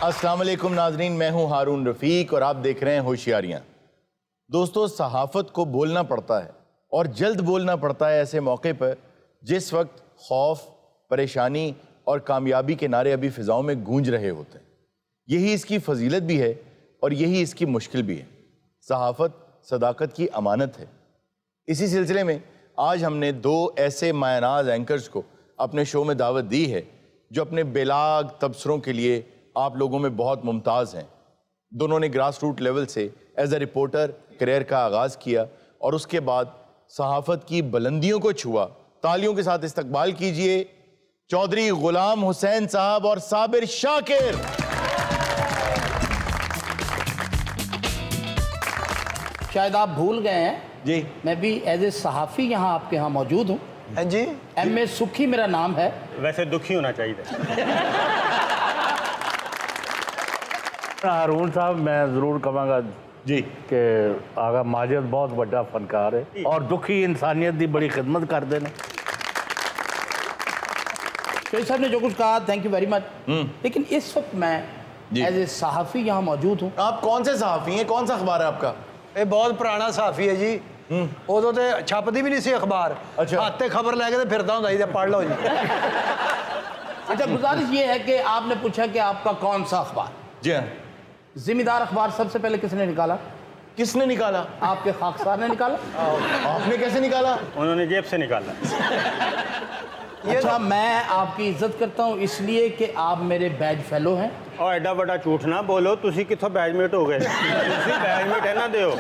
अस्सलाम वालेकुम नाजरीन, मैं हूं हारून रफीक और आप देख रहे हैं होशियारियां। दोस्तों, सहाफत को बोलना पड़ता है और जल्द बोलना पड़ता है ऐसे मौके पर जिस वक्त खौफ, परेशानी और कामयाबी के नारे अभी फिजाओं में गूंज रहे होते हैं। यही इसकी फजीलत भी है और यही इसकी मुश्किल भी है। सहाफत सदाकत की अमानत है। इसी सिलसिले में आज हमने दो ऐसे मायनाज एंकर्स को अपने शो में दावत दी है जो अपने बेलाग तबसरों के लिए आप लोगों में बहुत मुमताज़ हैं। दोनों ने ग्रास रूट लेवल से एज ए रिपोर्टर करियर का आगाज़ किया और उसके बाद सहाफ़त की बुलंदियों को छुआ। तालियों के साथ इस्तकबाल कीजिए चौधरी गुलाम हुसैन साहब और साबिर शाकिर। शायद आप भूल गए हैं जी, मैं भी एज ए सहाफ़ी यहाँ आपके यहाँ मौजूद हूँ। हाँ जी, M.A. सुखी मेरा नाम है। वैसे दुखी होना चाहिए। हारून साहब, मैं ज़रूर कहूँगा जी कि आगा माजिद बहुत बड़ा फनकार है और दुखी इंसानियत की बड़ी खिदमत करते हैं। तो साहब ने जो कुछ कहा, थैंक यू वेरी मच। लेकिन इस वक्त मैं एज ए सहाफ़ी यहाँ मौजूद हूँ। आप कौन से सहाफ़ी हैं? कौन सा अखबार है आपका? ये बहुत पुराना साफी है जी। उदों तो छपदी भी नहीं सी अखबार। अच्छा। हाथ ते खबर लैके फिरता होंदा जी, पढ़ लो जी। अच्छा, गुजारिश ये है कि आपने पूछा कि आपका कौन सा अखबार। जी हाँ। जिम्मेदार अखबार सबसे पहले किसने निकाला? किसने निकाला? आपके खाकसार ने निकाला। आपने कैसे निकाला? उन्होंने जेब से निकाला। अच्छा, मैं आपकी इज्जत करता हूँ इसलिए कि आप मेरे बैच फेलो हैं। और एडा बड़ा झूठ ना बोलो, तुसी किथों बैचमेट हो गए? तुसी बैचमेट है ना दियो।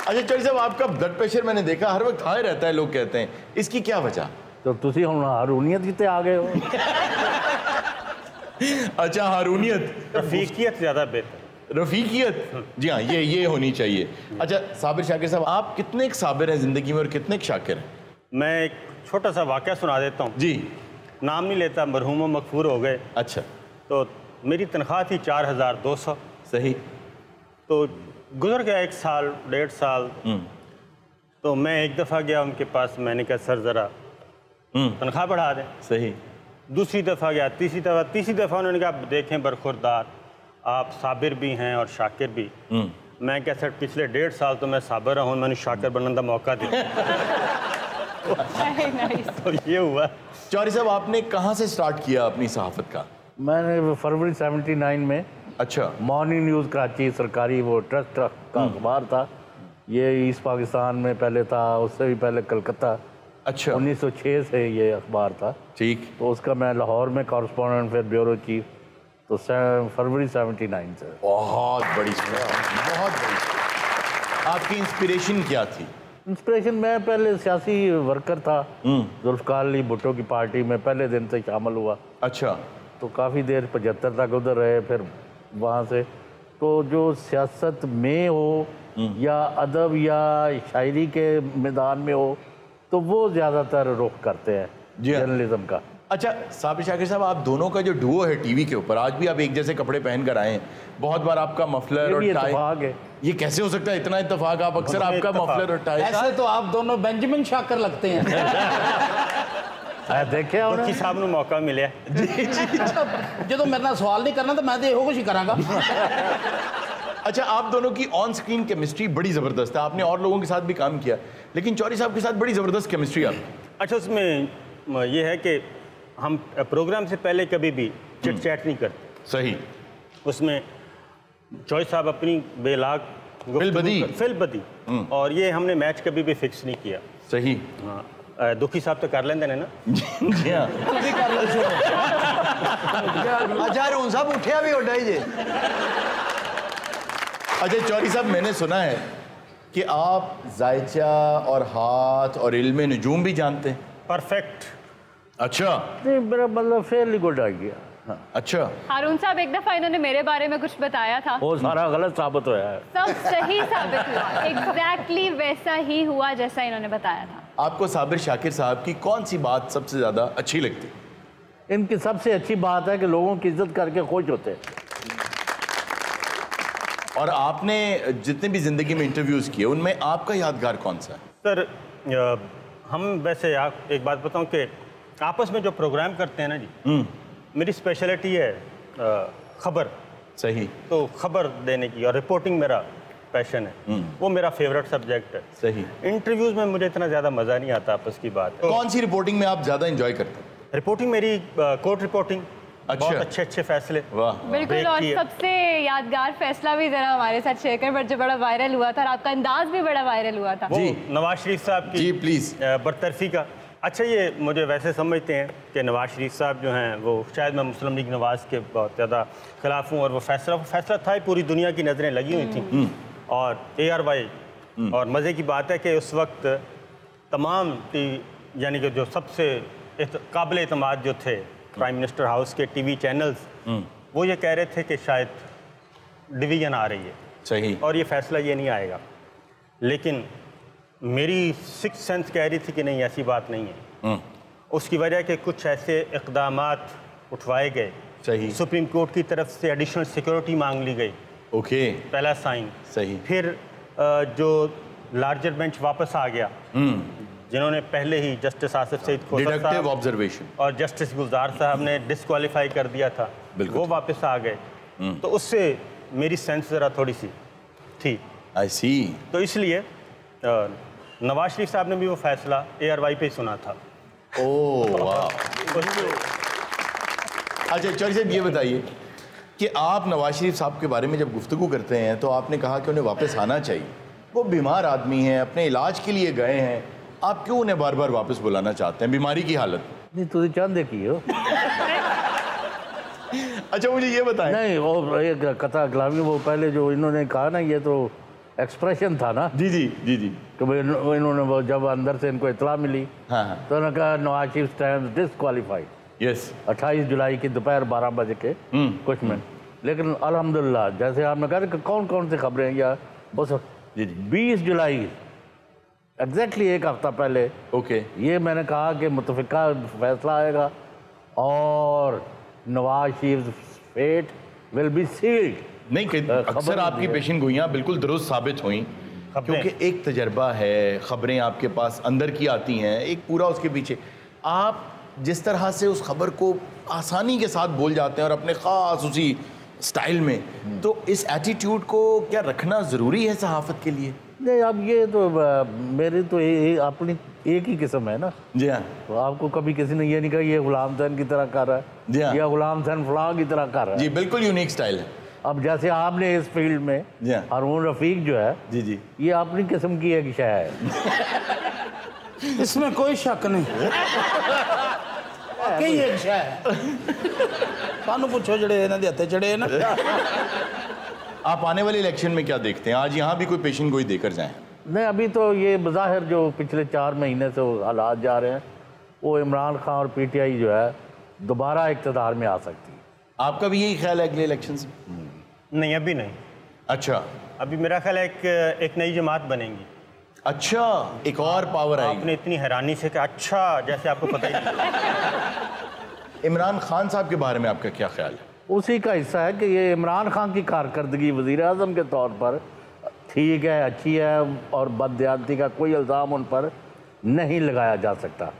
अच्छा चौधरी साहब, आपका ब्लड प्रेशर मैंने देखा हर वक्त हाई रहता है, लोग कहते हैं, इसकी क्या वजह? तो तुसी हम हारूनियत कितने आ गए हो? अच्छा, हारूनियत, रफीकियत ज़्यादा बेहतर। रफीकियत, जी हाँ, ये होनी चाहिए। अच्छा साबिर शाकिर साहब, आप कितने एक साबिर हैं जिंदगी में और कितने एक शाकिर हैं? मैं एक छोटा सा वाक़या सुना देता हूँ जी। नाम नहीं लेता, मरहूम व मगफूर हो गए। अच्छा। तो मेरी तनख्वाह थी 4200। सही। तो गुजर गया 1 साल 1.5 साल। तो मैं एक दफ़ा गया उनके पास, मैंने कहा सर ज़रा तनख्वाह बढ़ा दें। सही। दूसरी दफ़ा गया, तीसरी दफ़ा उन्होंने कहा देखें बरखुरदार, आप साबिर भी हैं और शाकिर भी। मैं क्या सर, पिछले 1.5 साल तो मैं साबिर रहा हूँ, मैंने शाकिर बनने का मौका दिया। तो ये हुआ। चौधरी साहब, आपने कहाँ से स्टार्ट किया अपनी सहाफत का? मैंने फरवरी 79 में, अच्छा, मॉर्निंग न्यूज़ कराची सरकारी वो ट्रस्ट का अखबार था। ये ईस्ट पाकिस्तान में पहले था, उससे भी पहले कलकत्ता। अच्छा। 1906 से ये अखबार था। ठीक। तो उसका मैं लाहौर में कॉरेस्पॉन्डेंट, फिर ब्यूरो चीफ। तो फरवरी 79 से। बहुत बड़ी बहुत बड़ी। आपकी इंस्पिरेशन क्या थी? इंस्पिरेशन, मैं पहले सियासी वर्कर था। जुल्फ़िकार अली भुट्टो की पार्टी में पहले दिन से शामिल हुआ। अच्छा। तो काफ़ी देर 75 तक उधर रहे। फिर वहाँ से तो जो सियासत में हो या अदब या शायरी के मैदान में हो, तो वो ज़्यादातर रुख करते हैं जर्नलिज्म का। अच्छा साबिर शाकिर साहब, आप दोनों का जो डुओ है टीवी के ऊपर, आज भी आप एक जैसे कपड़े पहन कर आए हैं। बहुत बार आपका मफलर और टाई, है। ये कैसे हो सकता है? इतना इत्तेफाक, आप अक्सर आपका मफलर और टाई। ऐसे तो आप दोनों बेंजामिन शाकिर लगते हैं। देखे दुखी साहब को मौका मिले। जो तो मेरे ना सवाल नहीं करना, तो मैं तो यही कुछ करांगा। अच्छा, आप दोनों की ऑन स्क्रीन केमिस्ट्री बड़ी ज़बरदस्त है। आपने और लोगों के साथ भी काम किया, लेकिन चौधरी साहब के साथ बड़ी ज़बरदस्त केमिस्ट्री आपकी। अच्छा, उसमें ये है कि हम प्रोग्राम से पहले कभी भी चिट चैट नहीं करते। सही। उसमें चौधरी साहब अपनी बेलाग फिलबदी, और ये हमने मैच कभी भी फिक्स नहीं किया। सही। हाँ, दुखी साहब तो कर लेंगे ना। जी हाँ। अच्छा हारून साहब उठिया भी होता ही जी। अच्छा चौधरी साहब, मैंने सुना है कि आप जायचा और हाथ और इल्म नजूम भी जानते हैं। परफेक्ट। अच्छा। नहीं, मेरा मतलब फेयरली गुड आ गया। हाँ। अच्छा। हारून साहब, एक दफा इन्होंने मेरे बारे में कुछ बताया था, वो सारा गलत साबित हुआ है। सब सही साबित हुआ। एग्जैक्टली वैसा ही हुआ जैसा इन्होंने बताया था। आपको साबिर शाकिर साहब की कौन सी बात सबसे ज्यादा अच्छी लगती? इनकी सबसे अच्छी बात है कि लोगों की इज्जत करके खुश होते हैं। और आपने जितने भी जिंदगी में इंटरव्यूज किए, उनमें आपका यादगार कौन सा है? सर, हम वैसे एक बात बताऊं कि आपस में जो प्रोग्राम करते हैं ना जी, मेरी स्पेशलिटी है खबर, सही तो खबर देने की, और रिपोर्टिंग मेरा पैशन है, वो मेरा फेवरेट सब्जेक्ट है। सही। इंटरव्यूज में मुझे इतना ज़्यादा मज़ा नहीं आता, आपस की बात है। कौन सी रिपोर्टिंग में आप ज्यादा एंजॉय करते हैं? रिपोर्टिंग मेरी कोर्ट रिपोर्टिंग, अच्छा। बहुत अच्छे अच्छे फैसले। वाह। बिल्कुल। ब्रेक और की है। सबसे यादगार फैसला भी जरा हमारे साथ शेयर कर, बट जो बड़ा वायरल हुआ था और आपका अंदाज भी बड़ा वायरल हुआ था। वो नवाज शरीफ साहब की जी, प्लीज। बरतरफी का। अच्छा, ये मुझे वैसे समझते हैं कि नवाज शरीफ साहब जो हैं वो शायद मैं मुस्लिम लीग नवाज के बहुत ज़्यादा खिलाफ हूँ, और वो फैसला था ही, पूरी दुनिया की नज़रें लगी हुई थी। और ARY, और मज़े की बात है कि उस वक्त तमाम यानी कि जो सबसे काबिल एतमाद जो थे प्राइम मिनिस्टर हाउस के TV चैनल्स, वो ये कह रहे थे कि शायद डिवीज़न आ रही है, सही। और ये फैसला ये नहीं आएगा। लेकिन मेरी सिक्स सेंस कह रही थी कि नहीं, ऐसी बात नहीं है। उसकी वजह कि कुछ ऐसे इक़दामात उठवाए गए। सही। सुप्रीम कोर्ट की तरफ से एडिशनल सिक्योरिटी मांग ली गई, ओके। पहला साइन। सही। फिर जो लार्जर बेंच वापस आ गया, जिन्होंने पहले ही जस्टिस आसिफ सईद खोसर डिडक्टिव साहब ऑब्जर्वेशन और जस्टिस गुलजार साहब ने डिस्क्वालीफाई कर दिया था, बिल्कुल। वो वापस आ गए। तो उससे मेरी सेंस ज़रा थोड़ी सी थी। आई सी। तो इसलिए नवाज शरीफ साहब ने भी वो फैसला ARY पे ही सुना था। ओह वाह। अच्छा चौधरी साहब, ये बताइए कि आप नवाज शरीफ साहब के बारे में जब गुफ्तगू करते हैं तो आपने कहा कि उन्हें वापस आना चाहिए। वो बीमार आदमी हैं, अपने इलाज के लिए गए हैं, आप क्यों उन्हें बार बार वापस बुलाना चाहते हैं बीमारी की हालत? नहीं तुझे चांदे की हो। अच्छा मुझे ये बताएं। नहीं, वो एक कथा गुलामी, वो पहले जो इन्होंने कहा ना, ये तो एक्सप्रेशन था ना जी जी जी जी। कि भाई इन्होंने वो जब अंदर से इनको इतला मिली, हाँ हाँ। तो उन्होंने कहा Nawaz Sharif stands disqualified. Yes. 28 जुलाई की दोपहर 12 बजे के कुछ मिनट। लेकिन अल्हम्दुलिल्लाह, जैसे आपने कहा कि कौन कौन सी खबरें, या उस जी जी। 20 जुलाई एग्जैक्टली एक हफ्ता पहले ओके। ये मैंने कहा कि मुतफिका फैसला आएगा और Nawaz Sharif fate will be sealed. नहीं अक्सर आपकी पेशन गोइयाँ बिल्कुल दुरुस्त साबित हुई, क्योंकि एक तजर्बा है, खबरें आपके पास अंदर की आती हैं, एक पूरा उसके पीछे आप जिस तरह से उस खबर को आसानी के साथ बोल जाते हैं और अपने ख़ास उसी स्टाइल में, तो इस एटीट्यूड को क्या रखना ज़रूरी है सहाफ़त के लिए? नहीं, अब ये तो मेरी तो अपनी एक ही किस्म है ना। जी हाँ। तो आपको कभी किसी ने ये नहीं कहा ये गुलाम हुसैन की तरह कर रहा जी हाँ। है या गुलाम हुसैन फलां की तरह कर रहा है। जी बिल्कुल यूनिक स्टाइल है। अब जैसे आपने इस फील्ड में जी हाँ। हारून रफीक जो है, जी जी, ये अपनी किस्म की एक शय है। इसमें कोई शक नहीं। वाकई एक शय है। सानू पूछो जड़े इन्हां दे हत्थे चढ़े ना। आप आने वाले इलेक्शन में क्या देखते हैं? आज यहाँ भी कोई पेशन गोई देकर जाएं? नहीं, अभी तो ये बज़ाहिर जो पिछले 4 महीने से हालात जा रहे हैं, वो इमरान खान और PTI जो है दोबारा इक़्तिदार में आ सकती है। आपका भी यही ख्याल है अगले इलेक्शन से? नहीं, अभी नहीं। अच्छा। अभी मेरा ख्याल है एक नई जमात बनेगी। अच्छा, एक और पावर आएगी। आपने इतनी हैरानी से कहा अच्छा, जैसे आपको पता ही नहीं। इमरान खान साहब के बारे में आपका क्या ख्याल है? उसी का हिस्सा है कि ये इमरान खान की कारकर्दगी वज़ीर आज़म के तौर पर ठीक है, अच्छी है, और बददियानती का कोई इल्ज़ाम उन पर नहीं लगाया जा सकता,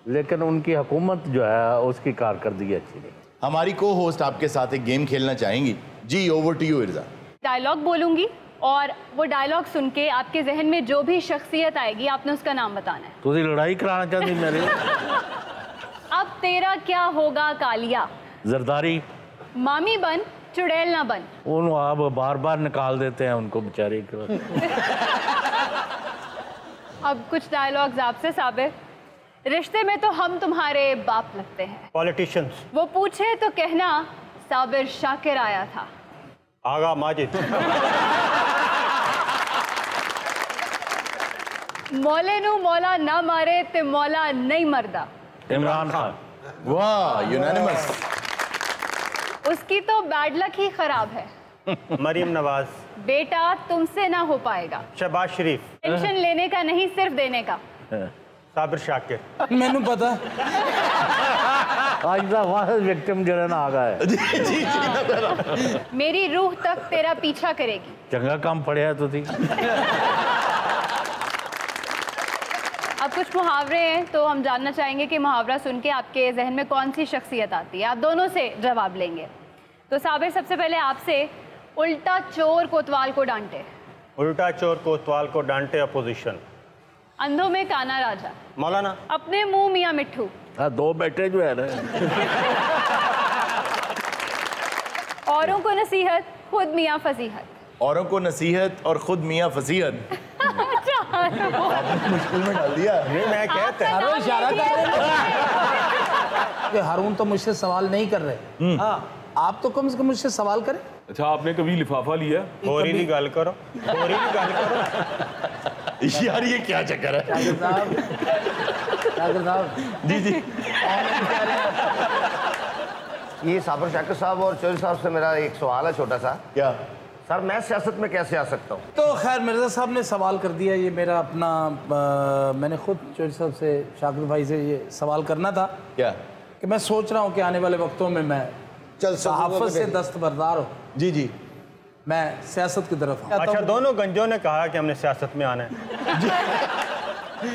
लेकिन उनकी हुकूमत जो है उसकी कारकर्दगी अच्छी नहीं। हमारी को होस्ट आपके साथ एक गेम खेलना चाहेंगी। जी, ओवर टू यू इर्जा। डायलॉग बोलूंगी और वो डायलॉग सुन के आपके जहन में जो भी शख्सियत आएगी आपने उसका नाम बताना है। तुझे लड़ाई कराना चाहती मेरे? अब तेरा क्या होगा कालिया? जरदारी। मामी बन चुड़ैल ना बन। उन आप बार बार निकाल देते हैं उनको बेचारे को। अब कुछ डायलॉग्स आपसे साबिर। रिश्ते में तो हम तुम्हारे बाप लगते हैं। पॉलिटिशियंस। वो पूछे तो कहना साबिर शाकिर आया था। आगा माजिद। मौले नू मौला ना मारे ते मौला नहीं मरदा। इमरान खान। वाह, यूनानिमस। उसकी तो बैड लक ही खराब है। मरीम नवाज। बेटा तुमसे ना हो पाएगा। शहबाज शरीफ। टेंशन लेने का नहीं, सिर्फ देने का। साबिर शाकिर। मैनू पता आज का वाहिद विक्टिम जो है ना आ गया है। जी जी। मेरी रूह तक तेरा पीछा करेगी। चंगा काम पड़िया तो थी। अब कुछ मुहावरे हैं, तो हम जानना चाहेंगे कि मुहावरा सुन के आपके जहन में कौन सी शख्सियत आती है। आप दोनों से जवाब लेंगे। तो साबिर, सबसे पहले आपसे, उल्टा चोर कोतवाल को डांटे। उल्टा चोर कोतवाल को डांटे अपोजिशन। अंधों में काना राजा। मौलाना। अपने मुंह मियाँ मिट्ठू। हाँ, 2 बेटे जो है ना। औरों को नसीहत, खुद मियाँ फसीहत। औरों को नसीहत और खुद मियाँ फसीहत। आपने मुश्किल में डाल दिया। ये मैं कहते हैं। हारून इशारा कर रहे हैं कि हारून तो मुझसे सवाल नहीं कर रहे। हाँ, आप तो कम से कम मुझसे सवाल करें। अच्छा, आपने कभी लिफाफा लिया? होरी दी गल करो, होरी दी गल करो। यार ये क्या चक्कर है? शाकिर साहब जी जी। ये साबिर शाकिर साहब और चौधरी साहब से मेरा एक सवाल है छोटा सा। क्या? सर, मैं सियासत में कैसे आ सकता हूँ? तो खैर मिर्जा साहब ने सवाल कर दिया। ये मेरा अपना मैंने खुद चौधरी साहब से, शाकिर भाई से ये सवाल करना था। क्या? कि मैं सोच रहा हूँ कि आने वाले वक्तों में मैं सहाफत से दस्तबरदार हूँ, जी जी, मैं सियासत की तरफ आता अच्छा, हूँ। दोनों गंजों ने कहा कि हमने सियासत में आना है।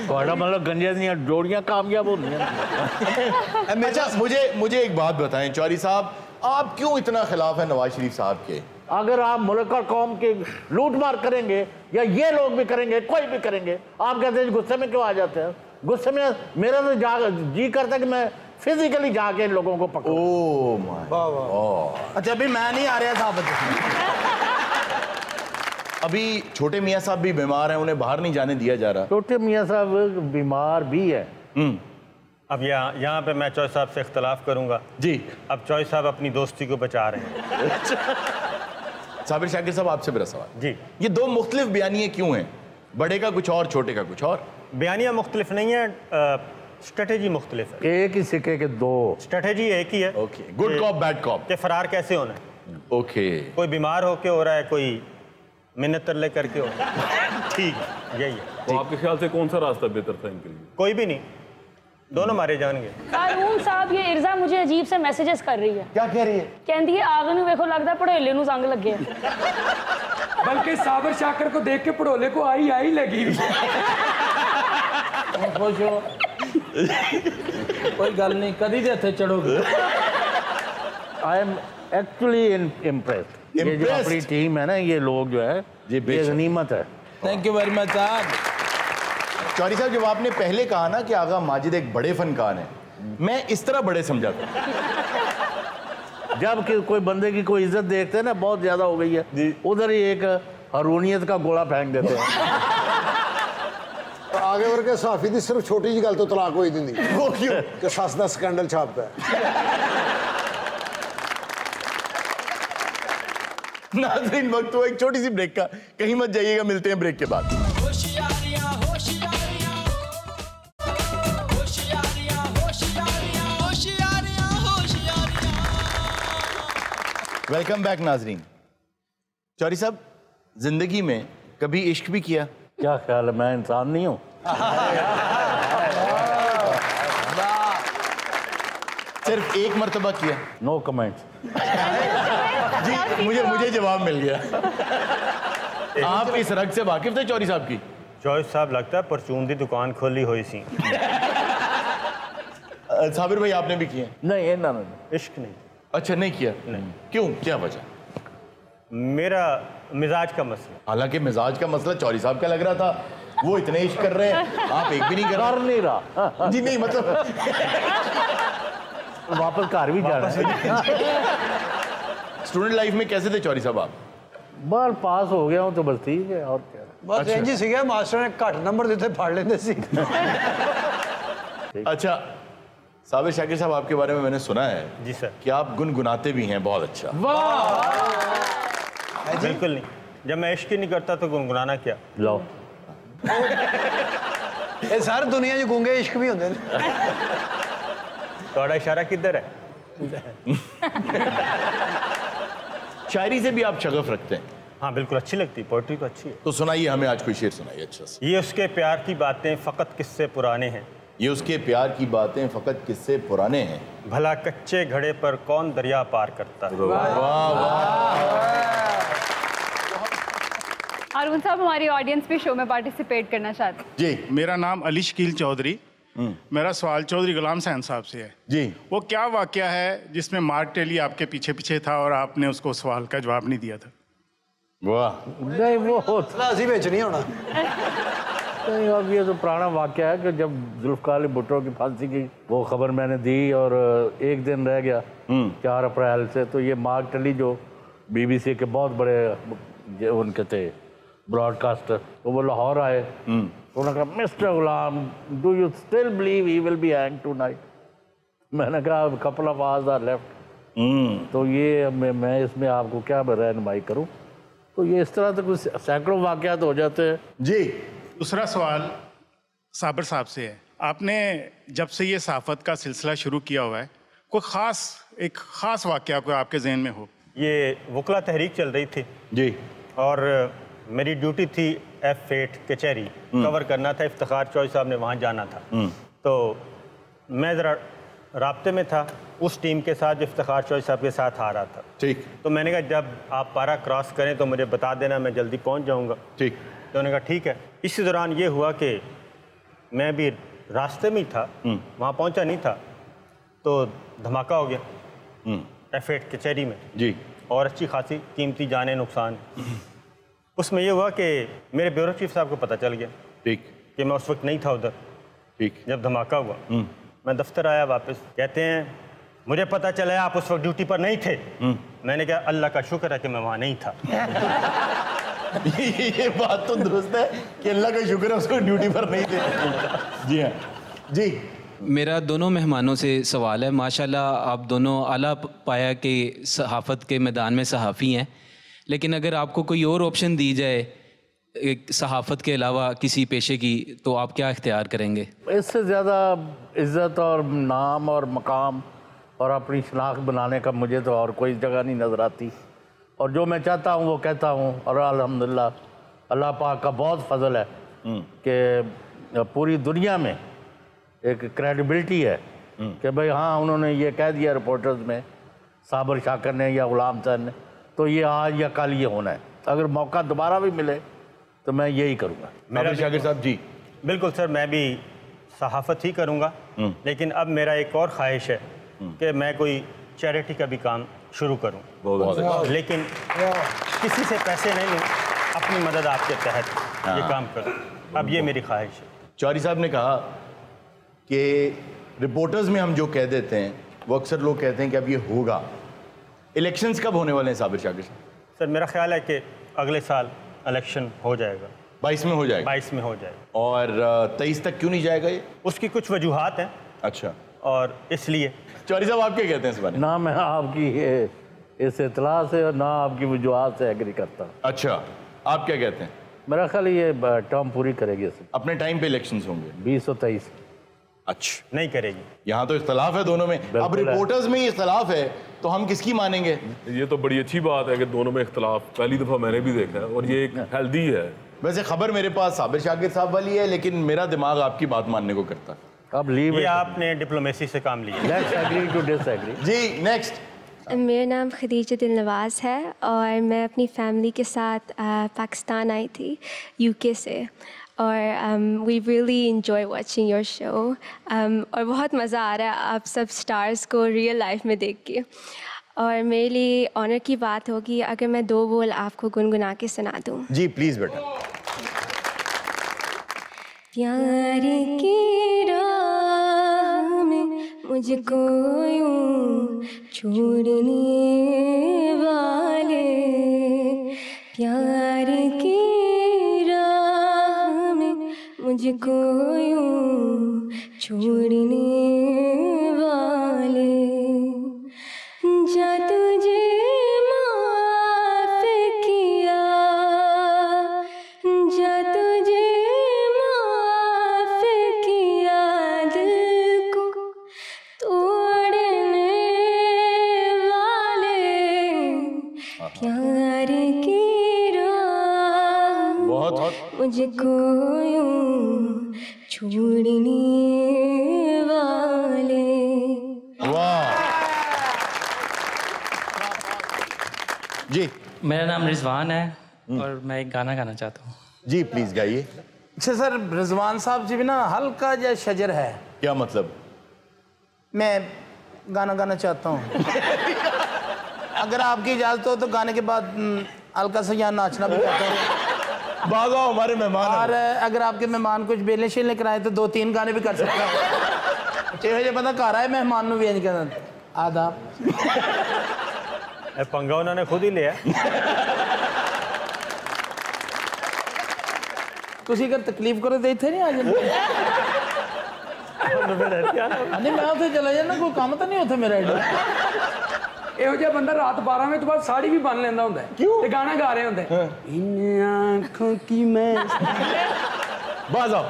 थोड़ा मतलब गंजे दियाँ जोड़ियाँ कामयाब होनी हैं। अच्छा, मुझे एक बात बताएं चौधरी साहब, आप क्यों इतना खिलाफ है नवाज शरीफ साहब के? अगर आप मुल्क और कौम की लूट मार करेंगे, या ये लोग भी करेंगे, कोई भी करेंगे, आप कहते हैं गुस्से में क्यों आ जाते हैं? गुस्से में मेरा तो जी करता है कि मैं फिजिकली जाके लोगों को पकड़ूं। Oh my God. अच्छा, अभी मैं नहीं आ रहा साहब। अभी छोटे मियाँ साहब भी बीमार हैं, उन्हें बाहर नहीं जाने दिया जा रहा। छोटे मियाँ साहब बीमार भी है। अब यहाँ पे मैं चौधरी साहब से इख्तलाफ करूंगा जी। अब चौधरी साहब अपनी दोस्ती को बचा रहे हैं। साबिर शाकिर साहब, आपसे मेरा सवाल जी। ये 2 मुख्तलिफ बयानिए क्यों हैं? बड़े का कुछ और, छोटे का कुछ और। बयानियाँ मुख्तलिफ नहीं है, स्ट्रेटेजी मुख्तलिफ है। एक ही सिक्के के 2। स्ट्रेटेजी एक ही है। Okay, good cop bad cop. कि फरार कैसे होना है। ओके, कोई बीमार होके हो रहा है, कोई मिन्नत तरले करके हो रहा है। ठीक है, यही है। तो आपके ख्याल से कौन सा रास्ता बेहतर था इनके लिए? कोई भी नहीं, दोनों मारे जाएंगे। हारून साहब, ये इर्जा मुझे अजीब से मैसेजेस कर रही है। क्या कह रही है? कहती है आग नूं वेखो लगदा पड़ोले नूं संग लगे। बल्कि साबिर शाकिर को देख के पड़ोले को आई लगी। खुश हो, कोई गल नहीं, कदी दे थे चढ़ोगे। I am actually impressed. ये जो अपनी टीम है ना, ये लोग जो है, ये गनीमत है। थैंक यू वेरी मच साहब। चौधरी साहब, जब आपने पहले कहा ना कि आगा माजिद एक बड़े फनकार हैं, मैं इस तरह बड़े समझा था। जब कि कोई बंदे की कोई इज्जत देखते हैं ना, बहुत ज्यादा हो गई है, उधर ही एक हरूनियत का गोला फेंक देते हैं। आगे वर्गे साफी दी सिर्फ छोटी जी गल तो तलाक होई दिंदी। वो क्यों? कि सस दा स्कैंडल छापता है। नाज़रीन, वक्त हुआ एक छोटी सी ब्रेक का, कहीं मत जाइएगा, मिलते हैं ब्रेक के बाद। वेलकम बैक नाज़रीन। चौधरी साहब, जिंदगी में कभी इश्क भी किया? क्या ख्याल है, मैं इंसान नहीं हूँ? सिर्फ एक मर्तबा किया? No comments. जी, मुझे जवाब मिल गया। आप इस रग से वाकिफ थे चौधरी साहब की? चौधरी साहब लगता है परचून दी दुकान खोली हुई सी। साबिर भाई, आपने भी किए? नहीं, ना इश्क नहीं। अच्छा, नहीं किया? नहीं। क्यों, क्या वजह? मेरा मिजाज का मसला। हालांकि मिजाज का मसला चौधरी साहब का लग रहा था, वो इतने इश्क कर रहे हैं, आप एक भी नहीं कर नहीं रहा। जी नहीं, मतलब वापस घर भी जाना है। स्टूडेंट लाइफ में कैसे थे चौधरी साहब आप? बाल पास हो गया हूँ तो बस ठीक है, और क्या। बस इंज ही सीगा, मास्टर ने घट नंबर दिते फाड़ लेंदे सी। अच्छा, साबिर शाकिर साहब, आपके बारे में मैंने सुना है जी सर कि आप गुनगुनाते भी हैं बहुत अच्छा। बिल्कुल नहीं, जब मैं इश्क ही नहीं करता तो गुनगुनाना क्या। लो, ये सारी दुनिया च गूंगे इश्क भी होंदे ने। थोड़ा इशारा किधर है? शायरी से भी आप शगफ रखते हैं? हाँ बिल्कुल, अच्छी लगती है, पोइट्री तो अच्छी है। तो सुनाइए हमें, आज कोई शेर सुनाइए अच्छा से। ये उसके प्यार की बातें फ़कत किस्से पुराने हैं। ये उसके प्यार की बातें फ़कत किस्से पुराने हैं। भला कच्चे घड़े पर कौन दरिया पार करता है। वाह वाह। हारून साहब, हमारी ऑडियंस भी शो में पार्टिसिपेट करना चाहते हैं। जी, मेरा नाम अली शकील चौधरी। मेरा सवाल चौधरी गुलाम सैन साहब से है। जी, वो क्या वाकया है जिसमें मार्क टेली आपके पीछे पीछे था और आपने उसको सवाल का जवाब नहीं दिया था? वाह, नहीं वो लाजी बेच नहीं होना। नहीं, अब ये तो पुराना वाकया है कि जब जुल्फ़िकार अली भुट्टो की फांसी की वो खबर मैंने दी और एक दिन रह गया 4 अप्रैल से, तो ये मार्क टेली जो BBC के बहुत बड़े उनके थे ब्रॉडकास्टर, तो वो लाहौर आए। तो उन्होंने कहा, mister Ghulam, do you still believe he will be hang tonight? मैंने कहा, couple of hours are left. तो ये मैं इसमें आपको क्या रहनुमाई करूं? तो ये इस तरह से कुछ सैकड़ों वाकयात हो जाते हैं। जी, दूसरा सवाल साबिर साहब से है। आपने जब से ये सहाफ़त का सिलसिला शुरू किया हुआ है, कोई एक ख़ास वाकया कोई आपके जहन में हो? ये वकला तहरीक चल रही थी जी, और मेरी ड्यूटी थी F8 कचहरी कवर करना था। इफ्तिखार चौधरी साहब ने वहाँ जाना था, तो मैं ज़रा राब्ते में था उस टीम के साथ जो इफ्तिखार चौधरी साहब के साथ आ रहा था। ठीक। तो मैंने कहा, जब आप पारा क्रॉस करें तो मुझे बता देना, मैं जल्दी पहुँच जाऊँगा। ठीक। तो उन्होंने कहा ठीक है। इसी दौरान ये हुआ कि मैं भी रास्ते में ही था, वहाँ पहुँचा नहीं था, तो धमाका हो गया F8 कचहरी में। जी। और अच्छी खासी कीमती जाने नुकसान। उसमें ये हुआ कि मेरे ब्यूरो चीफ साहब को पता चल गया। ठीक। कि मैं उस वक्त नहीं था उधर। ठीक। जब धमाका हुआ मैं दफ्तर आया वापस, कहते हैं मुझे पता चला आप उस वक्त ड्यूटी पर नहीं थे। मैंने कहा अल्लाह का शुक्र है कि मैं वहाँ नहीं था। ये बात तो दुरुस्त है कि अल्लाह का शुक्र है उसको ड्यूटी पर नहीं थे। जी हाँ जी। मेरा दोनों मेहमानों से सवाल है। माशाल्लाह आप दोनों आला पाया कि सहाफ़त के मैदान में सहाफ़ी हैं, लेकिन अगर आपको कोई और ऑप्शन दी जाए एक सहाफ़त के अलावा किसी पेशे की, तो आप क्या इख्तियार करेंगे? इससे ज़्यादा इज़्ज़त और नाम और मकाम और अपनी शनाख्त बनाने का मुझे तो और कोई जगह नहीं नज़र आती। और जो मैं चाहता हूँ वो कहता हूँ, और अल्हम्दुलिल्लाह अल्लाह पाक का बहुत फजल है कि पूरी दुनिया में एक क्रेडिबिलिटी है कि भाई हाँ उन्होंने ये कह दिया रिपोर्टर्स में, साबिर शाकिर ने या गुलाम सैन ने, तो ये आज या कल ये होना है। अगर मौका दोबारा भी मिले तो मैं यही करूँगा। मेरा शाकिर साहब जी। बिल्कुल सर, मैं भी सहाफ़त ही करूँगा, लेकिन अब मेरा एक और ख्वाहिश है कि मैं कोई चैरिटी का भी काम शुरू करूँ, लेकिन किसी से पैसे नहीं लूँ, अपनी मदद आपके तहत ये काम करूँ। अब ये मेरी ख्वाहिश है। चौधरी साहब ने कहा कि रिपोर्टर्स में हम जो कह देते हैं वो अक्सर लोग कहते हैं कि अब ये होगा। इलेक्शंस कब होने वाले हैं साबिर शाकिर साहब? सर मेरा ख्याल है कि अगले साल इलेक्शन हो जाएगा। 22 में हो जाएगा? 22 में हो जाएगा। और 23 तक क्यों नहीं जाएगा ये? उसकी कुछ वजूहात हैं। अच्छा। और इसलिए चौधरी साहब आप क्या कहते हैं इस बारे में? ना मैं आपकी इस इतला से और ना आपकी वजूहात से एग्री करता। अच्छा, आप क्या कहते हैं? मेरा ख्याल ये टर्म पूरी करेगी। अपने टाइम पे इलेक्शंस होंगे 20 और 23। अच्छा, नहीं करेगी। यहाँ तो इख्तलाफ है दोनों में। अब रिपोर्टर्स में ही इख्तलाफ है तो हम किसकी मानेंगे? ये तो बड़ी अच्छी बात है कि दोनों में इख्तलाफ पहली दफ़ा मैंने भी देखा है और ये एक हेल्दी है। वैसे खबर मेरे पास साबिर शाकिर साहब वाली है, लेकिन मेरा दिमाग आपकी बात मानने को करता है। अब लीव ये आपने डिप्लोमेसी से काम लिया। Let's agree to disagree. जी नेक्स्ट। मेरा नाम खदीजा दिल नवाज़ है और मैं अपनी फैमिली के साथ पाकिस्तान आई थी यूके से, और we really enjoy watching your show, और बहुत मज़ा आ रहा है आप सब स्टार्स को रियल लाइफ में देख के। और मेरे लिए ऑनर की बात होगी अगर मैं 2 बोल आपको गुनगुना के सुना दूँ। जी प्लीज़ बेटा। प्यार की राह में मुझको यूं छोड़ने वाले, प्यार की राह में मुझको यूं छोड़ने वाले, जा तुझे माफ किया, जा तुझे माफ किया, दिल को तोड़ने वाले, प्यार की राह मुझको यूं छोड़ने वाले। वाह जी। मेरा नाम रिजवान है और मैं एक गाना गाना चाहता हूँ। जी प्लीज गाइए। अच्छा सर, रिजवान साहब जी भी ना हल्का या शजर है। क्या मतलब? मैं गाना गाना चाहता हूँ। अगर आपकी इजाजत हो तो गाने के बाद हल्का सा यहाँ नाचना भी चाहता हूँ। भागो हमारे मेहमान। और अगर आपके मेहमान कुछ बेले शेले कराए तो 2-3 गाने भी कर सकते हैं। ये पता घर आए मेहमान नू भी इंज कहना आदाब। पंगा उन्होंने खुद ही लिया। ਤੁਸੀਂ ਅਗਰ ਤਕਲੀਫ ਕਰੋ ਤੇ ਇੱਥੇ ਨਹੀਂ ਆ ਜਾਂਦੇ। ਨਹੀਂ ਮੈਂ ਉੱਥੇ ਚਲਾ ਜਾਣਾ, ਕੋਈ ਕੰਮ ਤਾਂ ਨਹੀਂ ਉੱਥੇ ਮੇਰਾ ਐਡਾ। ਇਹੋ ਜਿਹਾ ਬੰਦਾ ਰਾਤ 12 ਵਜੇ ਤੋਂ ਬਾਅਦ ਸਾੜੀ ਵੀ ਬੰਨ ਲੈਂਦਾ ਹੁੰਦਾ ਤੇ ਗਾਣਾ ਗਾ ਰਹੇ ਹੁੰਦੇ। ਇਨ ਆਂਖੋਂ ਕੀ ਮੈਂ बाज आओ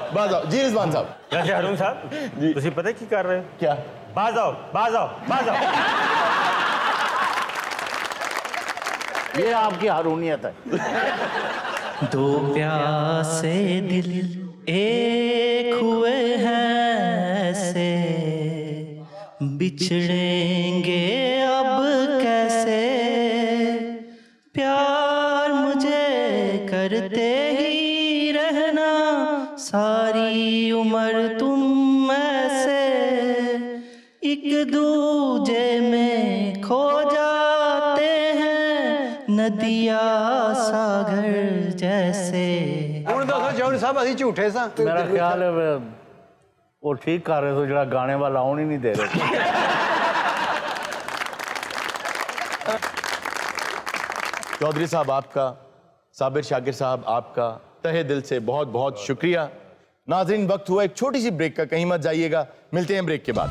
जी रिजवान साहब। वैसे हारून साहब ਤੁਸੀਂ ਪਤਾ ਕੀ ਕਰ ਰਹੇ ਹੋ? क्या? बाज आओ बाज आओ बाज आओ। ये आपकी हारूनियत है। दो प्यासे दिल एक हुए हैं ऐसे, बिछड़ेंगे अब कैसे, प्यार मुझे करते ही रहना सारी उम्र तुम ऐसे, एक दूजे में खो जाते हैं नदिया सागर जैसे। ਹੁਣ ਦੱਸੋ ਜੌਨ ਸਾਹਿਬ ਅਸੀਂ ਝੂਠੇ ਸਾਂ? मेरा ख्याल है वो ठीक कर रहे थे, जरा गाने वाला आउन ही नहीं दे रहे थे। चौधरी साहब आपका, साबिर शाकिर साहब आपका तहे दिल से बहुत बहुत शुक्रिया। नाज़रीन वक्त हुआ एक छोटी सी ब्रेक का, कहीं मत जाइएगा, मिलते हैं ब्रेक के बाद।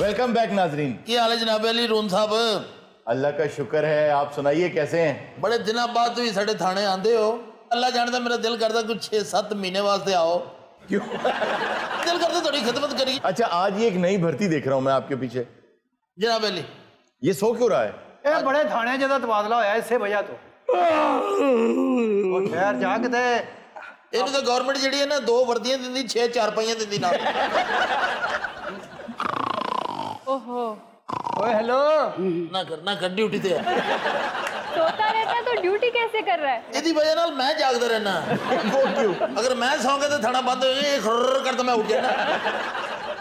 वेलकम बैक नाज़रीन। क्या हाल है जनाब अली रोन साहब? अल्लाह का शुक्र है, आप सुनाइए कैसे हैं? बड़े दिनों बाद तुम साढ़े थाने आंदे हो। अल्लाह जानता मेरा दिल करता कुछ 6-7 महीने वास्ते आओ। क्यों? दिल करता थोड़ी खिदमत करिए। अच्छा आज ये एक नई भर्ती देख रहा हूँ मैं आपके पीछे। जनाब अली ये सो क्यों रहा है? ਇਹ ਬੜੇ ਥਾਣੇ ਜਿਹਦਾ ਤਬਾਦਲਾ ਹੋਇਆ ਇਸੇ ਵਜ੍ਹਾ ਤੋਂ। ਉਹ ਖੈਰ ਜਾ ਕਿਤੇ ਇਹਨੂੰ ਤਾਂ ਗਵਰਨਮੈਂਟ ਜਿਹੜੀ ਹੈ ਨਾ 2 ਵਰਦੀਆਂ ਦਿੰਦੀ 6 ਚਾਰਪਾਈਆਂ ਦਿੰਦੀ ਨਾਲ। ओहो ਓਏ ਹੈਲੋ ना कर ड्यूटी ते सोता रहता है तो ड्यूटी कैसे कर रहा है? ਇਹਦੀ ਵਜ੍ਹਾ ਨਾਲ ਮੈਂ ਜਾਗਦਾ ਰਹਿਣਾ। वो क्यों? अगर मैं सौ गया तो थाना बंद हो गया, ये खर्र करता मैं उठ जाना।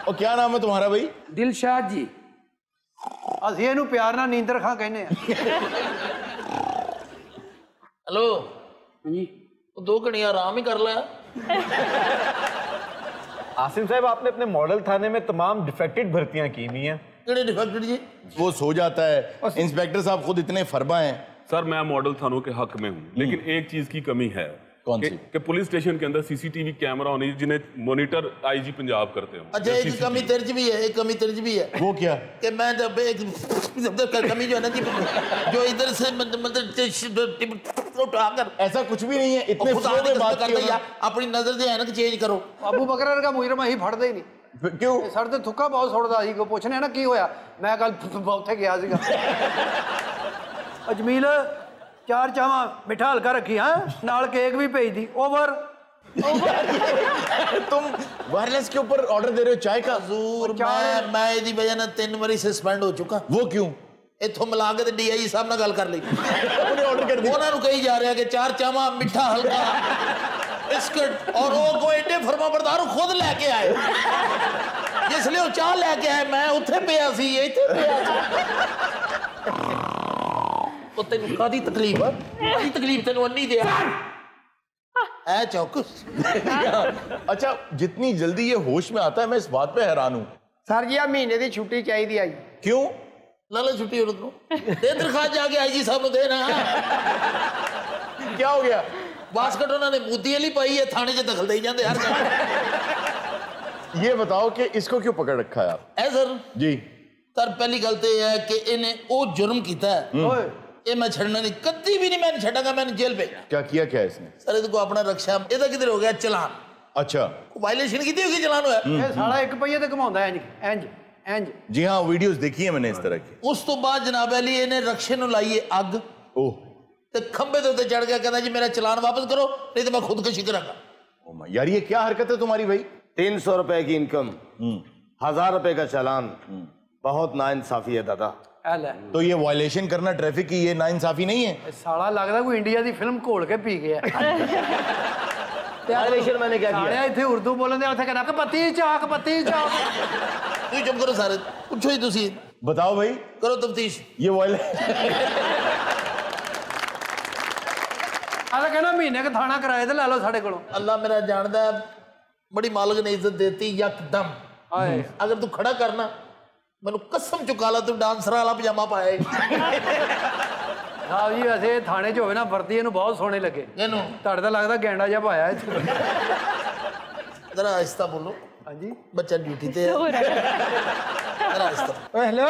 और क्या नाम है तुम्हारा भाई? ਦਿਲਸ਼ਾਦ ਜੀ। ਅਸੀਂ ਇਹਨੂੰ ਪਿਆਰ ਨਾਲ ਨੀਂਦਰ ਖਾਂ ਕਹਿੰਦੇ ਆ। हेलो जी 2 घड़ियां आराम ही कर लिया। आसिम साहब आपने अपने मॉडल थाने में तमाम डिफेक्टेड भर्तियां की हुई हैं। किहड़े डिफेक्टेड जी? वो सो जाता है, इंस्पेक्टर साहब खुद इतने फरबा हैं। सर मैं मॉडल थानों के हक में हूँ, लेकिन एक चीज की कमी है। कौन सी? कि पुलिस स्टेशन के अंदर सीसीटीवी कैमरा होने जिन्हें मॉनिटर आईजी पंजाब करते हो। अच्छा एक कमी तेरे च भी है, एक कमी तेरे च भी है। वो क्या? कि मैं जब एक कमी जो है ना जी, जो इधर से मतलब उठाकर ऐसा कुछ भी नहीं है, इतने खुदा फ्लो की में बात कसम करते की यार, अपनी नजर से ऐनक चेंज करो। ਅਬੂ ਬਕਰ ਵਰਗਾ ਮੁਜਰਮ ਅਸੀਂ ਫੜਦੇ ਹੀ ਨਹੀਂ। क्यों? ਸਰ ਤੇ ਥੁੱਕਾ ਬਹੁਤ ਸੁੱਟਦਾ ਸੀ। ਕੋ ਪੁੱਛਣੇ ਨਾ ਕੀ ਹੋਇਆ, ਮੈਂ ਕੱਲ ਉੱਥੇ ਗਿਆ ਸੀਗਾ। ਅਜਮੀਲ 4 ਚਾਵਾਂ ਮਿੱਠਾ ਹਲਕਾ ਰੱਖੀ ਹਾਂ, ਨਾਲ ਕੇਕ ਵੀ ਭੇਜਦੀ। ओवर तुम वायरलेस के ऊपर ऑर्डर दे रहे हो चाय का? हजूर मैं ਇਹਦੀ ਵਜ੍ਹਾ ਨਾਲ 3 ਵਾਰੀ ਸਸਪੈਂਡ ਹੋ ਚੁੱਕਾ। वो क्यों? ਇੱਥੋਂ ਮਿਲਾ ਕੇ ਤੇ ਡੀਆਈ ਸਾਹਿਬ ਨਾਲ ਗੱਲ ਕਰ ਲਈ। ਉਹਨੇ ਆਰਡਰ ਕਰ ਦਿੱਤਾ। ਉਹਨਾਂ ਨੂੰ ਕਹੀ ਜਾ ਰਿਹਾ ਕਿ 4 ਚਾਵਾਂ ਮਿੱਠਾ ਹਲਕਾ ਬਿਸਕਟ, और ਉਹ ਕੋਈ ਏਡੇ ਫਰਮਾਬਰਦਾਰ ਖੁਦ ਲੈ ਕੇ ਆਏ। ਜਿਸ ਲਈ ਉਹ ਚਾਹ ਲੈ ਕੇ ਆਏ, ਮੈਂ ਉੱਥੇ ਪਿਆ ਸੀ, ਇੱਥੇ ਪਿਆ ਸੀ। ਉਹ ਤੈਨੂੰ ਕਾਦੀ ਤਕਲੀਫ ਆ? ਕਾਦੀ ਤਕਲੀਫ ਤੈਨੂੰ ਅੰਨੀ ਦਿਆ है चौकस। अच्छा जितनी जल्दी ये होश में आता है मैं इस बात पे हैरान हूँ। ਸਰ ਜੀ ਆ ਮਹੀਨੇ ਦੀ ਛੁੱਟੀ ਚਾਹੀਦੀ ਆ ਜੀ। क्यों? लाला छुट्टी उन्हें को दे दरखास्त जाके आईजी साहब को देना। क्या हो गया? बास्केट उन्होंने मूदी वाली पाई है, थाने च दखल दे जाते हर जगह। ये बताओ कि इसको क्यों पकड़ रखा है आप? है सर जी सर पहली गल तो यह है कि इन्हें वो जुर्म किया है, ये मैं छड़ना नहीं, कभी भी नहीं मैं छड़ागा, मैंने जेल भेजना। क्या किया क्या इसने? सर ये को अपना रक्षा ਇਹਦਾ किधर हो गया चलान। अच्छा वायलेशन की होगी, चलान होया। ਇਹ ਸਾਲਾ ਇੱਕ ਪਈਏ ਤੇ ਘਮਾਉਂਦਾ ਇੰਜ ਇੰਜ ਇੰਜ। जी हाँ वीडियोस देखी है मैंने इस तरह की। उस तो बाद जनाब अली इन्हें रक्षे ਨੂੰ ਲਾਈਏ ਅੱਗ। ओह ਤੇ ਖੰਬੇ ਦੇ ਉੱਤੇ ਚੜ ਗਿਆ, ਕਹਿੰਦਾ ਜੀ ਮੇਰਾ ਚਲਾਨ ਵਾਪਸ ਕਰੋ नहीं तो मैं खुदकुशी करांगा। ओ मां, यार ये क्या हरकत है तुम्हारी भाई? 300 रुपए की इनकम, 1000 रुपए का चालान, बहुत नाइंसाफी है दादा। तो ये वायलेशन करना ट्रैफिक की ये नाइंसाफी नहीं है? साला लगता कोई इंडिया की फिल्म घोल के पी गया। वायलेशन मैंने क्या किया? इतने उर्दू बोलन दे, कहना पति चाक पति चाक। तू चुप करो सारे, पूछो ही तुसी। बताओ भाई, करो तफ्तीश। ये कहना महीने का थाना किराए ते लै लो साढ़े को। अल्लाह मेरा जानदा है, बड़ी मालिक ने इज्जत देती यकदम। अगर तू खड़ा करना, मैनू कसम चुका ला तू डांसर वाला पजामा पाया। हाँ जी, वैसे थाने च होवे ना वर्दी इहनूं बहुत सोहने लगे। तुहाडे तां लगदा गैंडा जिहा पाया। जरा आहिस्ता बोलो। हाँ जी, बच्चा ड्यूटी ते है। जरा आहिस्ता। हेलो,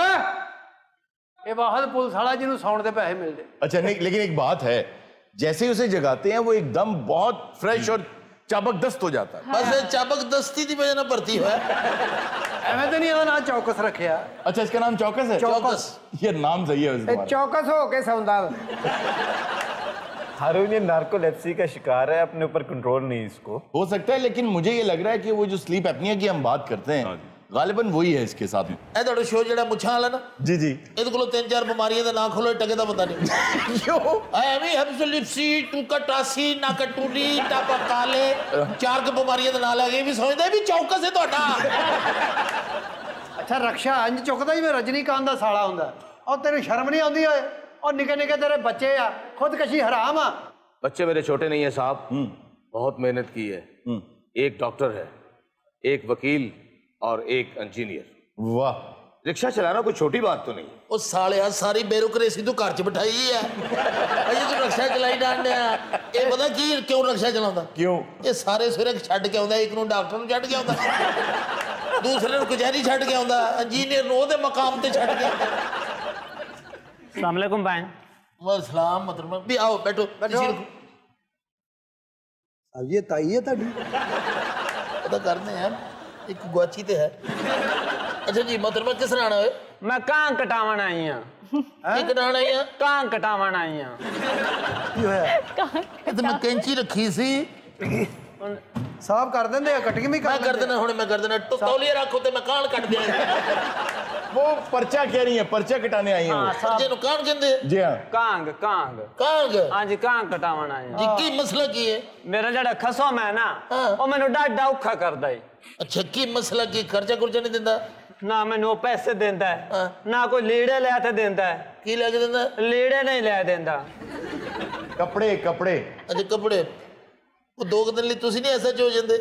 ये वाहद पुलिस वाला जिन्हों सौण दे पैसे मिलते। अच्छा नहीं, लेकिन एक बात है, जैसे ही उसे जगाते हैं वो एकदम बहुत फ्रेश और चाबकदस्त हो जाता है। बस चाबकदस्ती की वजह ना भर्ती हुआ। एवं तो नहीं, ना चौकस रखे। अच्छा, इसका नाम चौकस है? चौकस, ये नाम सही है। चौकस हो के सौंदा। हारून ये नार्कोलेप्सी का शिकार है, अपने ऊपर कंट्रोल नहीं इसको। हो सकता है, लेकिन मुझे ये लग रहा है कि वो जो स्लीप एपनिया की हम बात करते हैं गालिबन वही है इसके साथ में। ए तुहाडा शो जेड़ा मुछां वाला ना, जी जी, ਇਹਦੇ ਕੋਲ 3-4 ਬਿਮਾਰੀਆਂ ਦਾ ਨਾਂ ਖੋਲੋ, ਟਕੇ ਦਾ ਬੰਦਾ ਨਹੀਂ। क्यों? ਐਵੇਂ ਹੈਪਸਲਿਪਸੀ, ਟੂਕਟਾਸੀ, ਨਕਟੂਲੀ, ਟਾਪਾ ਕਾਲੇ, 4 ਕ ਬਿਮਾਰੀਆਂ ਦਾ ਨਾਂ ਲੈ ਕੇ ਵੀ ਸਮਝਦੇ ਵੀ ਚੌਕਸ ਹੈ ਤੁਹਾਡਾ। अच्छा, रक्षा इंज चुकदा ही मैं रजनीकांत दा साला हुंदा। और तेरी शर्म नहीं आउंदी ओए? और निके निके तेरे बच्चे आ, खुदकशी हराम आ। बच्चे मेरे छोटे नहीं है साहब, बहुत मेहनत की है। एक डॉक्टर है, एक वकील और एक इंजीनियर। वाह, रिक्शा चलाना कोई छोटी बात तो नहीं। ਉਹ ਸਾਲਿਆ ਸਾਰੀ ਬੇਰੁਕਰੇਸੀ ਤੂੰ ਘਰ 'ਚ ਬਿਠਾਈ ਹੈ। ਅਜੇ ਤੂੰ ਰਕਸ਼ਾ ਚਲਾਈ ਡਾਂਡਿਆ। ਇਹ ਪਤਾ ਕੀ ਕਿਉਂ ਰਕਸ਼ਾ ਚਲਾਉਂਦਾ? क्यों? ਇਹ ਸਾਰੇ ਸਵੇਰੇ ਛੱਡ ਕੇ ਆਉਂਦਾ, ਇੱਕ ਨੂੰ ਡਾਕਟਰ ਨੂੰ ਛੱਡ ਕੇ ਆਉਂਦਾ, ਦੂਸਰੇ ਨੂੰ ਕਚਹਿਰੀ ਛੱਡ ਕੇ ਆਉਂਦਾ, ਇੰਜੀਨੀਅਰ ਨੂੰ ਉਹਦੇ ਮਕਾਮ ਤੇ ਛੱਡ ਕੇ ਆਉਂਦਾ। अस्सलाम वालेकुम भाई। वालेकुम मतलब भी आओ बैठो बैठो। अब ये ताई है ताड़ी पता करने हैं एक गुआची ते है। अच्छा जी, मतलब किस तरह आना है? मैं कां कटावन आई हां। की कटावन आई हां? कां कटावन आई हां। की होया? ते मैं कैंची रखी सी, साहब कर देंदे, कटिंग भी कर देना। हुणे मैं कर देना। तौलिया रखो ते मैं कान कट दिया। वो पर्चा कह रही है, पर्चा कटाने आई है। पर्चे नु कान कहंदे? जी हां, कांग कांग कांग। हां जी, कांग कटावन आई हां। जी की मसला की है? मेरा जड़ा खसम है ना, ओ मैनू डाडा औखा करदा है। अच्छा, की मसला की? खर्चा खुर्चा नहीं दिंदा? ना मैनू पैसे देंदा है, ना कोई लीड़े ले ते देंदा है। की लेके दिंदा? लीड़े नहीं ले देंदा, कपड़े कपड़े। अच्छा कपड़े। वो 2 दिन लिए तुसी नहीं ऐसा हो जांदे?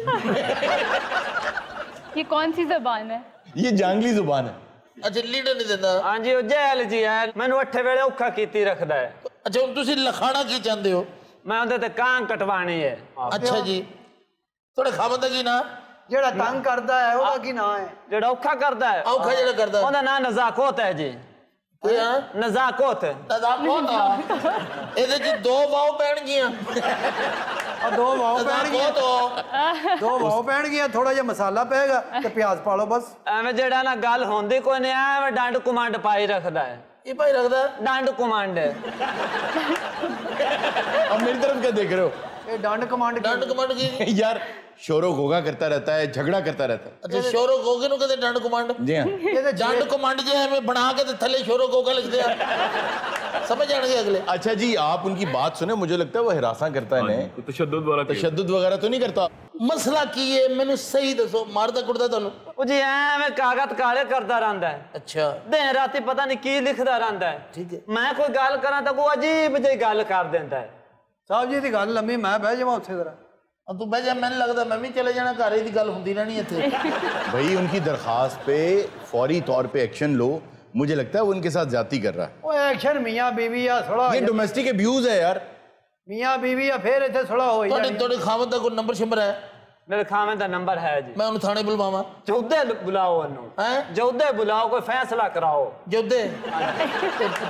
ये कौन सी जबान है? ये जांगली जुबान है। अच्छा, लीडर नहीं देता? हां जी, ओ जेल जी है, मैनू 8 वेले औखा कीती रखदा है। अच्छा, हुण तुसी लखाना की चाहते हो? मैं उहदे ते कां कटवानी है। अच्छा जी, थोड़ा खावन दा की ना? जेड़ा तंग करदा है ओदा की ना है? जेड़ा औखा करदा है, औखा जेड़ा करदा है ओदा नाम नजाकोत है जी। नजाकोत। नजाकोत। ਇਹਦੇ ਚ 2 ਵਾਓ ਪੈਣਗੀਆਂ। और 2 वाव पैणगियां, 2 वाव पैणगियां, थोड़ा जिहा मसाला पेगा ते प्याज पा लो बस। ਐਵੇਂ ਜਿਹੜਾ ਨਾ ਗੱਲ ਹੁੰਦੀ ਕੋਈ ਨਹੀਂ, ਐਵੇਂ ਡੰਡ ਕਮਾਂਡ ਪਾਈ ਰੱਖਦਾ ਹੈ। ਇਹ ਭਾਈ ਰੱਖਦਾ ਡੰਡ ਕਮਾਂਡ। अब मेरी तरफ क्या देख रहे हो? ये डंड कमांड की? यार शोरो घोगा करता रहता है, झगड़ा करता रहता है। अच्छा, शोरो गोगे नु कहते डंड कमांड? जी हां, ये डंड कमांड जे है बना के ते थल्ले शोरो गोगा लिख दिया, समझ जाएंगे अगले। अच्छा जी, आप उनकी बात सुने, मुझे लगता है वो हिरासा करता है ने, तशद्दुद वगैरह तो नहीं करता? मसला की है मैंने सही दसो, मारदा कुटदा तन्नू? ਉਹ ਜੀ ਐਵੇਂ ਕਾਗਜ਼ ਕਾਲੇ ਕਰਦਾ ਰਹਿੰਦਾ ਹੈ। अच्छा, ਦਿਨ ਰਾਤੀ ਪਤਾ ਨਹੀਂ ਕੀ ਲਿਖਦਾ ਰਹਿੰਦਾ ਹੈ। ठीक है। ਮੈਂ ਕੋਈ ਗੱਲ ਕਰਾਂ ਤਾਂ ਉਹ ਅਜੀਬ ਜਿਹੀ ਗੱਲ ਕਰ ਦਿੰਦਾ ਹੈ। साहब जी दी गल लम्मी, मैं बह जावां उत्थे जरा। अब तू बह जा, मैंने लगता मैं भी चले जाना, घर दी गल हुंदी रहनी इत्थे। भाई उनकी दरखास्त पे फौरी तौर पे एक्शन लो, मुझे लगता है वो उनके साथ ज्यादती कर रहा है। ओ एक्शन मियां बीवी या थोड़ा ये डोमेस्टिक अब्यूज है यार। मियां बीवी या फिर इत्थे थोड़ा हो जाए। तोड़े खावत दा कोई नंबर शिंबर है? मेरे खावे दा नंबर है जी। मैं उन्हें थाने बुलवावा? जोधे बुलाओ उन्हों। हैं? जोधे बुलाओ, कोई फैसला कराओ। जोधे?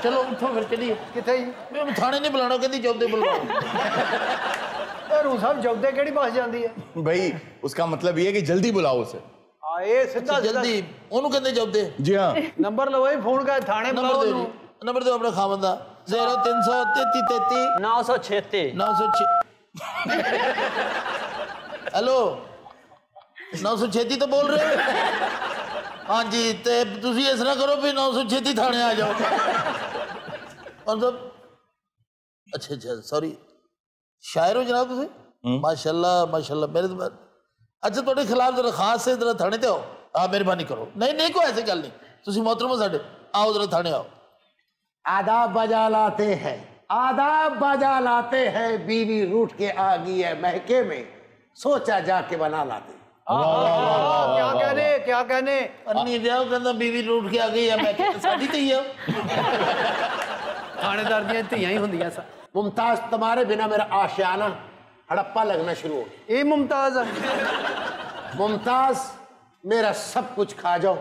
चलो उठो फिर चलिए। किथे? मैं उन्हें थाने नहीं बुलाना, कहती जोधे बुलवाओ। रू साहब जोधे केड़ी बस जांदी है? भाई उसका मतलब ये है कि जल्दी बुलाओ उसे। हां, ये सीधा जल्दी ओनू कहते जोधे। जी हां, नंबर लो भाई, फोन कर थाने बुलाओ ओनू। नंबर दो अपने खावन दा। 0333 936 906। हेलो, 936 तो बोल रहे हो? हाँ जी ते तुसी इस तरह करो भी 936 थाने आ जाओ मतलब अच्छा अच्छा सॉरी शायर हो जनाब तुसी माशाल्लाह माशाल्लाह मेरे तो अच्छा थोड़े खिलाफ जरा खास से जरा थाने ते आओ हाँ मेहरबानी करो नहीं नहीं कोई ऐसी गल नहीं तुसी मोहतरम हो साडे आओ जरा थाने आओ आदाब बजा लाते हैं आदाब बजा लाते हैं बीवी रूठ के आ गई है महके में सोचा जाके बना लाते क्या कहने अन्नी जाओ कहंदा बीवी रूठ के आ गई है महके साडी ते ही हो थानेदार दी धीयां ही हुंदियां सा मुमताज तुम्हारे बिना मेरा आशियाना हड़प्पा लगना शुरू हो गया ये मुमताज मुमताज मेरा सब कुछ खा जाओ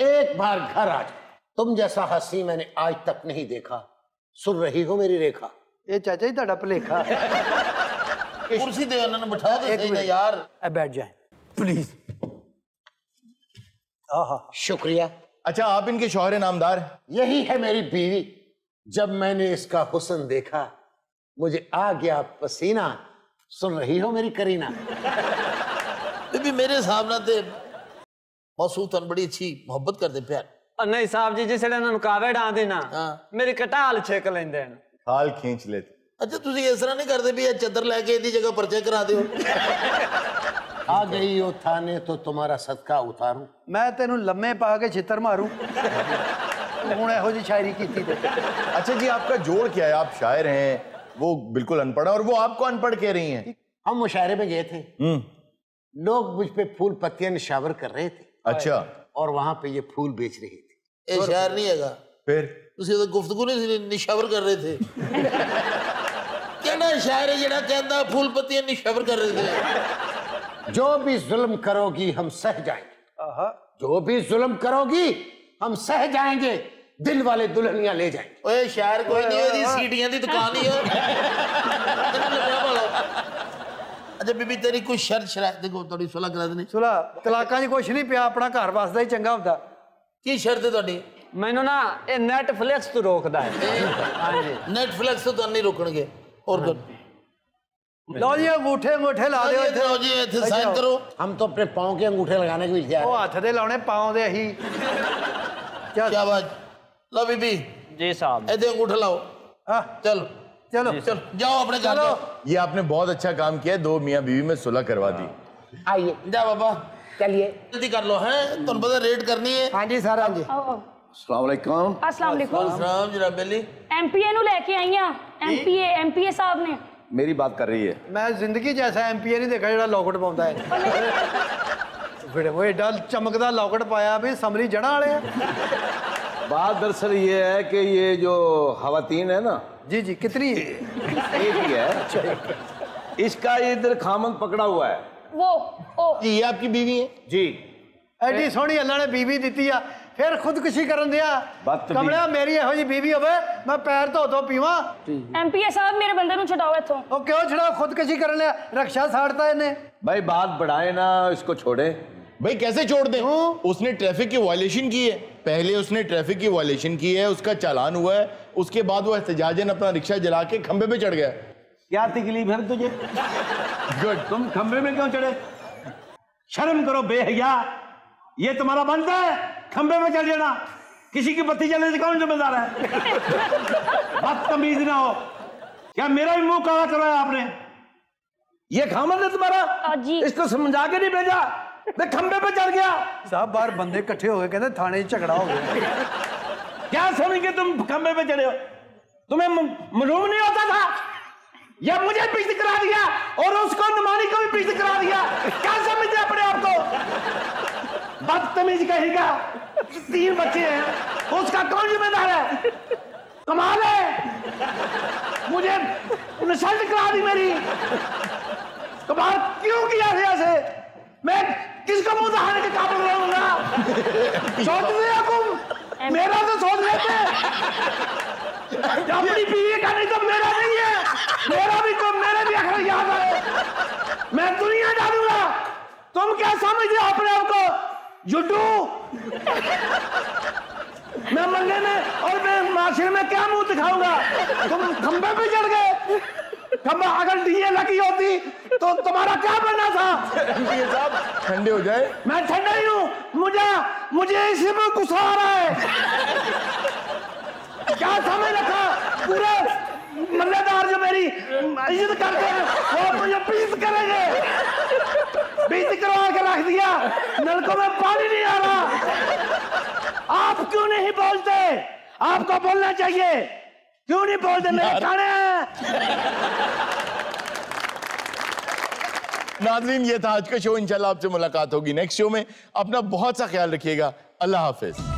एक बार घर आ जाओ तुम जैसा हंसी मैंने आज तक नहीं देखा सुन रही हो मेरी रेखा ये चाचा जी ਤੁਹਾਡਾ ਭਲੇਖਾ कुर्सी दे उन्होंने बिठा दे सही ना यार बैठ जाए प्लीज शुक्रिया अच्छा आप इनके शौहर नामदार यही है मेरी बीवी जब मैंने इसका हुस्न देखा मुझे आ गया पसीना सुन रही हो मेरी करीना बीबी मेरे हिसाब नाल ते मौसू तन बड़ी अच्छी मोहब्बत करते प्यार नहीं साहब जी जिसले उन्होंने कावे डां देना मेरी कटाल छेक लेंदे हैं खाल खींच लेते अच्छा तुसी इस तरह नहीं करते भी चादर लेके इदी जगह पर्चे करा दियो आ गई हो थाने तो तुम्हारा सदका उतारूं मैं तेनू लम्मे पा के छितर मारूं हुण एहो जी शायरी कीती ते अच्छा जी आपका जोड़ क्या है आप शायर हैं वो बिल्कुल अनपढ़ है और वो आपको अनपढ़ कह रही हैं हम मुशायरे में गए थे लोग मुझ पे फूल पत्तियां निशावर कर रहे थे अच्छा और वहां पे ये फूल बेच रहे थे ये शायर नहीं हैगा फिर तुसी तो गुफ्तगू नहीं निशावर कर रहे थे कहना शायर है जेड़ा कहंदा फूल पत्तियां निशावर कर रहे थे जो भी जुल्म करोगी हम सह जाएंगे जो भी जुल्म करोगी हम सह जाएंगे दिल वाले दुल्हनियां ले जाएंगे ओए शायर कोई नहीं है सीटियां दी दुकान ही है अच्छा बीबी तेरी कोई शर्त शराइत देखो थोड़ी सुलह करा देनी सुलह तलाकां च कुछ नहीं पिया अपना घर वसदा ही चंगा हुंदा की शर्त है ਤੁਹਾਡੀ ਮੈਨੂੰ ਨਾ ਇਹ ਨੈਟਫਲਿਕਸ ਤੋਂ ਰੋਕਦਾ ਹੈ ਹਾਂਜੀ ਨੈਟਫਲਿਕਸ ਤੋਂ ਤੁਹਾਨੂੰ ਨਹੀਂ ਰੋਕਣਗੇ और लो जी अंगूठे अंगूठे ला दो लो जी इथे साइन करो हम तो अपने पांव के अंगूठे लगाने के लिए ओ हाथ दे लाने पांव दे ही क्या बात लो बीबी जी साहब इथे अंगूठे लाओ हां चलो चलो चलो जाओ अपने घर ये आपने बहुत अच्छा काम किया दो मियां बीवी में सुलह करवा दी आइए जा बाबा चलिए जल्दी कर लो हैं तुम पता रेड करनी है हां जी सर हां जी अस्सलाम वालेकुम अस्सलाम वालेकुम सलाम जनाब बेली एमपीए नु लेके आई हां एमपीए साहब ने मेरी बात कर रही है मैं जिंदगी जैसा एमपीए नहीं देखा जेड़ा लॉकेट पाਉਂਦਾ है फिर वो एडा चमकदा लॉकेट पाया भी समरी जड़ा वाले बात दरअसल ये है कि ये जो खवातीन है ना जी जी कितनी एक ही है इसका इधर खामन पकड़ा हुआ है वो ओ ये आपकी बीवी है जी एडी सोहनी अल्लाह ने बीवी दी आ फिर खुदकुशी करन दिया कमला मेरी एहो जी बीवी होवे मैं पैर धो पीवा एमपीए साहब मेरे बंदे नु छड़ाओ इथों ओ क्यों छड़ाओ खुदकुशी करन लिया रक्षा साड़ता इन्हें भाई बात बढ़ाए ना इसको छोड़े भाई कैसे छोड़ दें उसने ट्रैफिक की वायलेशन की है पहले उसने ट्रैफिक की वायलेशन की है उसका चालान हुआ है उसके बाद वो एहतजाजन अपना रिक्शा जला के खंबे पे चढ़ गया क्या तकलीफ है तुझे गुड तुम खंबे में क्यों चढ़े शर्म करो बेहया ये तुम्हारा बंदा है खंबे में चढ़ जाना किसी की बत्ती जलने से कौन जिम्मेदार है बदतमीज ना हो क्या मेरा भी मुंह काला करवाया आपने ये खामन है तुम्हारा इसको समझा के नहीं भेजा मैं खंबे पे चढ़ गया साहब बाहर बंदे इकट्ठे हो गए कहते थाने झगड़ा हो गया क्या समझ के तुम खंबे पे चढ़े हो तुम्हें मालूम नहीं होता था या मुझे पीछे करा दिया और उसको नुमानी को भी पीछे करा दिया क्या समझते अपने आप को बदतमीज कहेगा 3 बच्चे हैं उसका कौन जिम्मेदार है कमाल है मुझे इंसल्ट करा दी मेरी कमाल क्यों किया ऐसे मैं किसको मुंह दिखाने के काबिल रहूंगा सोच लिया तुम मेरा तो सोच लेते अपनी बीवी का नहीं तो मेरा नहीं है मेरा भी तो मेरे भी अखर याद आए मैं दुनिया डालूंगा तुम क्या समझते हो अपने आप को जुड्डू मैं मरने में और मैं माशरे में क्या मुंह दिखाऊंगा तुम खंबे पे चढ़ गए खंबा अगर डीजे लगी होती तो तुम्हारा क्या बनना था? एमपीए साहब ठंडे हो जाए। मैं ठंडा ही हूँ, मुझे इसी में गुस्सा आ रहा है। क्या समझ रखा? पूरे मल्लेदार जो मेरी इज्जत करते हैं वो मुझे बेइज्जत करेंगे। बेइज्जत करवा के रख दिया, नलकों में पानी नहीं आ रहा। आप क्यों नहीं बोलते? आपको बोलना चाहिए, क्यों नहीं बोलते? मेरे खाने हैं। नाज़रीन, ये था आज का शो। इंशाल्लाह आपसे मुलाकात होगी नेक्स्ट शो में। अपना बहुत सा ख्याल रखिएगा। अल्लाह हाफिज।